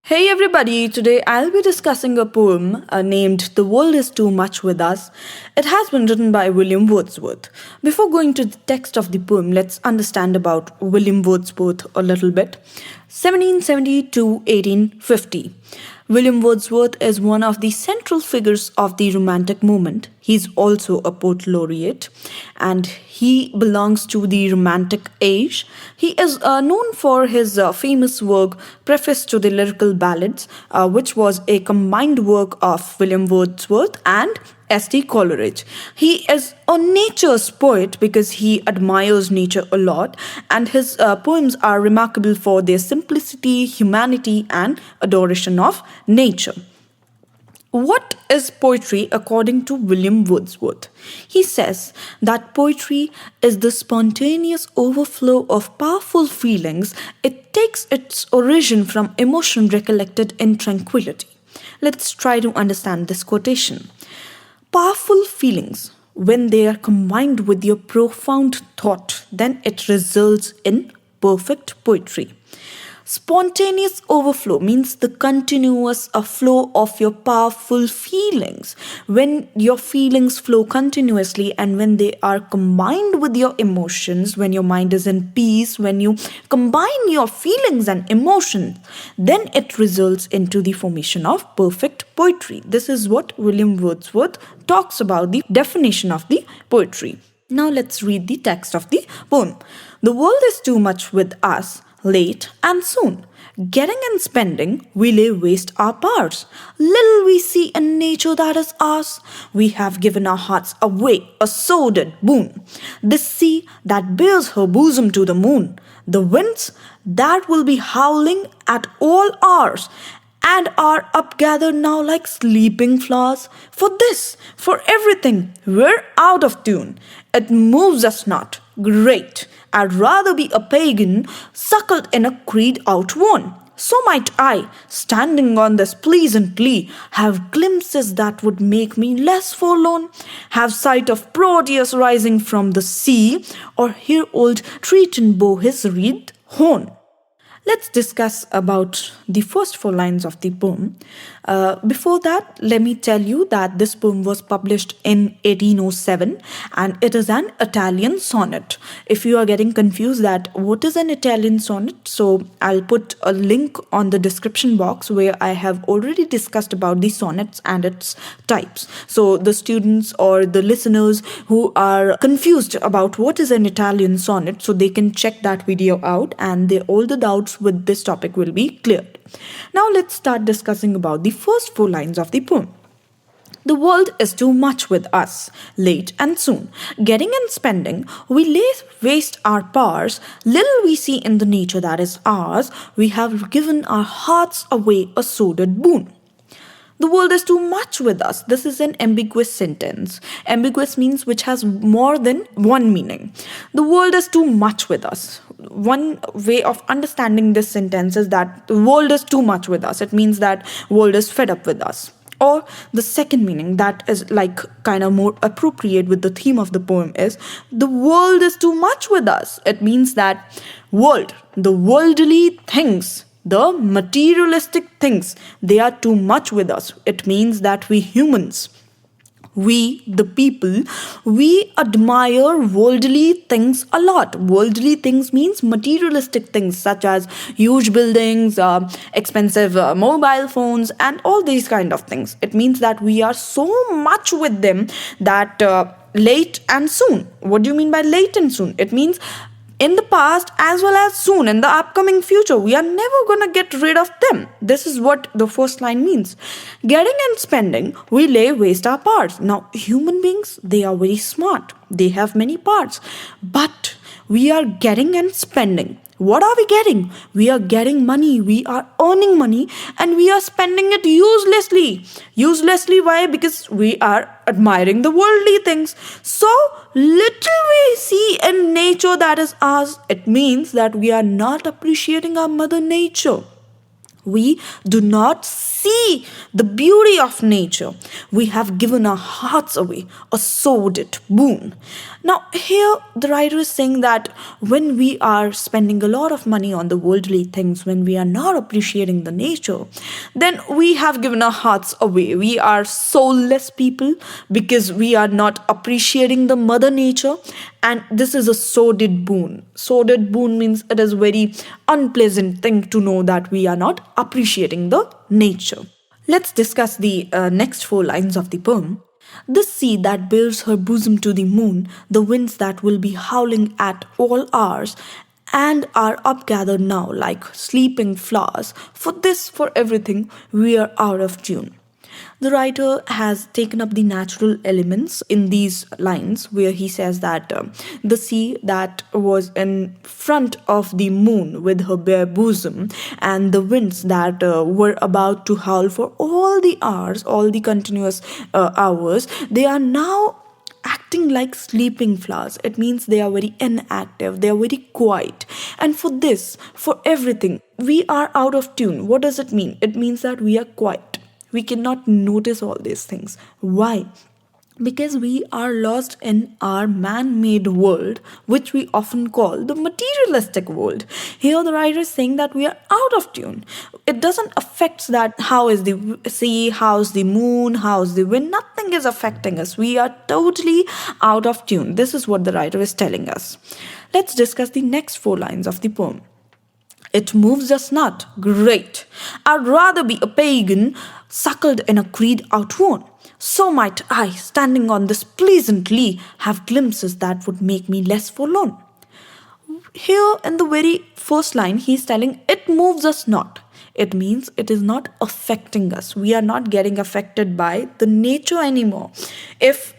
Hey everybody, today I'll be discussing a poem named The World is Too Much with Us. It has been written by William Wordsworth. Before going to the text of the poem, let's understand about William Wordsworth a little bit. 1770 to 1850. William Wordsworth is one of the central figures of the Romantic movement. He's also a poet laureate and he belongs to the Romantic age. He is known for his famous work Preface to the Lyrical Ballads, which was a combined work of William Wordsworth and S.T. Coleridge. He is a nature's poet because he admires nature a lot, and his poems are remarkable for their simplicity, humanity, and adoration of nature. What is poetry according to William Wordsworth? He says that poetry is the spontaneous overflow of powerful feelings. It takes its origin from emotion recollected in tranquility. Let's try to understand this quotation. Powerful feelings, when they are combined with your profound thought, then it results in perfect poetry. Spontaneous overflow means the continuous flow of your powerful feelings. When your feelings flow continuously and when they are combined with your emotions, when your mind is in peace, when you combine your feelings and emotions, then it results into the formation of perfect poetry. This is what William Wordsworth talks about the definition of the poetry. Now let's read the text of the poem. The world is too much with us, late and soon. Getting and spending, we lay waste our powers. Little we see in nature that is ours. We have given our hearts away, a sordid boon. The sea that bears her bosom to the moon. The winds that will be howling at all hours and are upgathered now like sleeping flowers. For this, for everything, we're out of tune. It moves us not. Great. I'd rather be a pagan, suckled in a creed outworn. So might I, standing on this pleasant lea, have glimpses that would make me less forlorn, have sight of Proteus rising from the sea, or hear old Triton bow his wreathed horn. Let's discuss about the first four lines of the poem. Before that, let me tell you that this poem was published in 1807 and it is an Italian sonnet. If you are getting confused that what is an Italian sonnet, so I'll put a link on the description box where I have already discussed about the sonnets and its types. So the students or the listeners who are confused about what is an Italian sonnet, so they can check that video out and all the doubts with this topic will be cleared. Now let's start discussing about the first four lines of the poem. The world is too much with us, late and soon. Getting and spending, we lay waste our powers. Little we see in the nature that is ours. We have given our hearts away, a sordid boon. The world is too much with us. This is an ambiguous sentence. Ambiguous means which has more than one meaning. The world is too much with us. One way of understanding this sentence is that the world is too much with us. It means that world is fed up with us. Or the second meaning that is like kind of more appropriate with the theme of the poem is the world is too much with us. It means that world, the worldly things, the materialistic things, they are too much with us. It means that we humans, we the people, we admire worldly things a lot. Worldly things means materialistic things such as huge buildings, expensive mobile phones and all these kind of things. It means that we are so much with them that late and soon. What do you mean by late and soon? It means in the past as well as soon in the upcoming future, we are never gonna get rid of them. This is what the first line means. Getting and spending, we lay waste our parts. Now human beings, they are very smart, they have many parts, but we are getting and spending. What are we getting? We are getting money, we are earning money, and we are spending it uselessly. Uselessly, why? Because we are admiring the worldly things. So little we see in nature that is ours. It means that we are not appreciating our mother nature. We do not see the beauty of nature. We have given our hearts away, a sordid boon. Now, here the writer is saying that when we are spending a lot of money on the worldly things, when we are not appreciating the nature, then we have given our hearts away. We are soulless people because we are not appreciating the mother nature, and this is a sordid boon. Sordid boon means it is very unpleasant thing to know that we are not appreciating the nature. Let's discuss the next four lines of the poem. The sea that bears her bosom to the moon, the winds that will be howling at all hours, and are upgathered now like sleeping flowers. For this, for everything, we are out of tune. The writer has taken up the natural elements in these lines where he says that the sea that was in front of the moon with her bare bosom, and the winds that were about to howl for all the hours, all the continuous hours, they are now acting like sleeping flowers. It means they are very inactive, they are very quiet. And for this, for everything, we are out of tune. What does it mean? It means that we are quiet. We cannot notice all these things. Why? Because we are lost in our man-made world, which we often call the materialistic world. Here the writer is saying that we are out of tune. It doesn't affect that how is the sea, how's the moon, how's the wind. Nothing is affecting us. We are totally out of tune. This is what the writer is telling us. Let's discuss the next four lines of the poem. It moves us not. Great. I'd rather be a pagan, suckled in a creed outworn. So might I, standing on this pleasant lea, have glimpses that would make me less forlorn. Here, in the very first line, he is telling, it moves us not. It means it is not affecting us. We are not getting affected by the nature anymore. If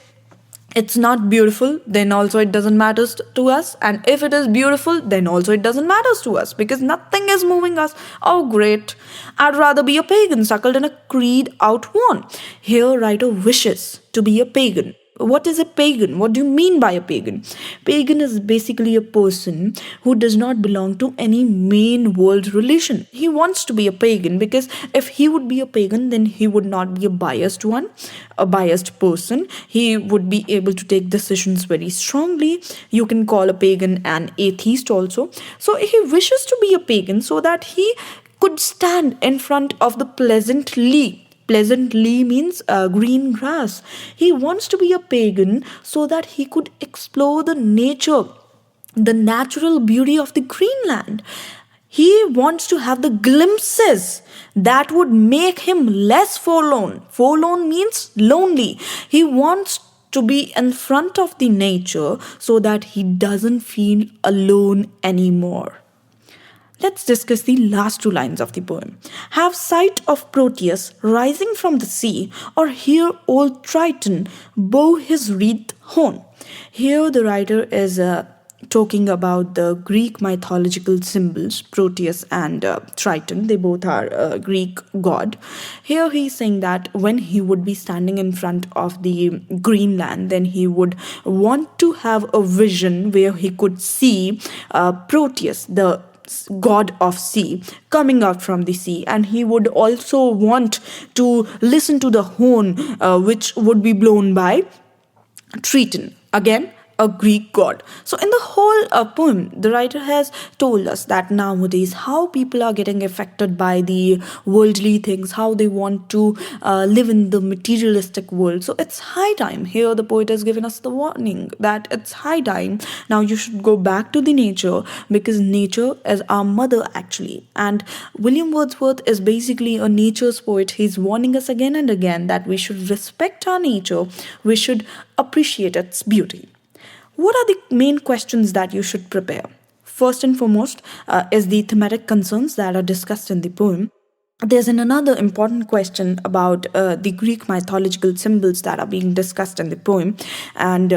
it's not beautiful, then also it doesn't matter to us. And if it is beautiful, then also it doesn't matter to us because nothing is moving us. Oh, great. I'd rather be a pagan, suckled in a creed outworn. Here, writer wishes to be a pagan. What is a pagan? What do you mean by a pagan? Pagan is basically a person who does not belong to any main world religion. He wants to be a pagan because if he would be a pagan, then he would not be a biased one, a biased person. He would be able to take decisions very strongly. You can call a pagan an atheist also. So he wishes to be a pagan so that he could stand in front of the pleasant lea. Pleasant lea means green grass. He wants to be a pagan so that he could explore the nature, the natural beauty of the Greenland. He wants to have the glimpses that would make him less forlorn. Forlorn means lonely. He wants to be in front of the nature so that he doesn't feel alone anymore. Let's discuss the last two lines of the poem. Have sight of Proteus rising from the sea, or hear old Triton bow his wreathed horn. Here the writer is talking about the Greek mythological symbols, Proteus and Triton. They both are a Greek god. Here he is saying that when he would be standing in front of the Greenland, then he would want to have a vision where he could see Proteus, the god of sea, coming out from the sea, and he would also want to listen to the horn which would be blown by Triton, again a Greek god. So in the whole poem, the writer has told us that nowadays how people are getting affected by the worldly things, how they want to live in the materialistic world. So it's high time. Here the poet has given us the warning that it's high time. Now you should go back to the nature because nature is our mother actually. And William Wordsworth is basically a nature's poet. He's warning us again and again that we should respect our nature. We should appreciate its beauty. What are the main questions that you should prepare? First and foremost is the thematic concerns that are discussed in the poem. There's another important question about the Greek mythological symbols that are being discussed in the poem. And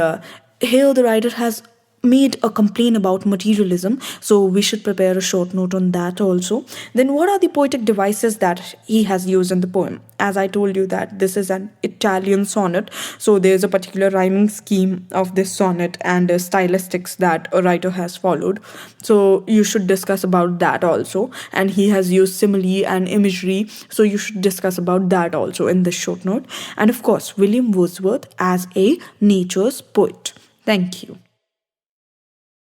here the writer has made a complaint about materialism, so we should prepare a short note on that also. Then, what are the poetic devices that he has used in the poem? As I told you that this is an Italian sonnet, so there's a particular rhyming scheme of this sonnet and stylistics that a writer has followed. So you should discuss about that also. And he has used simile and imagery, so you should discuss about that also in this short note. And of course, William Wordsworth as a nature's poet. Thank you.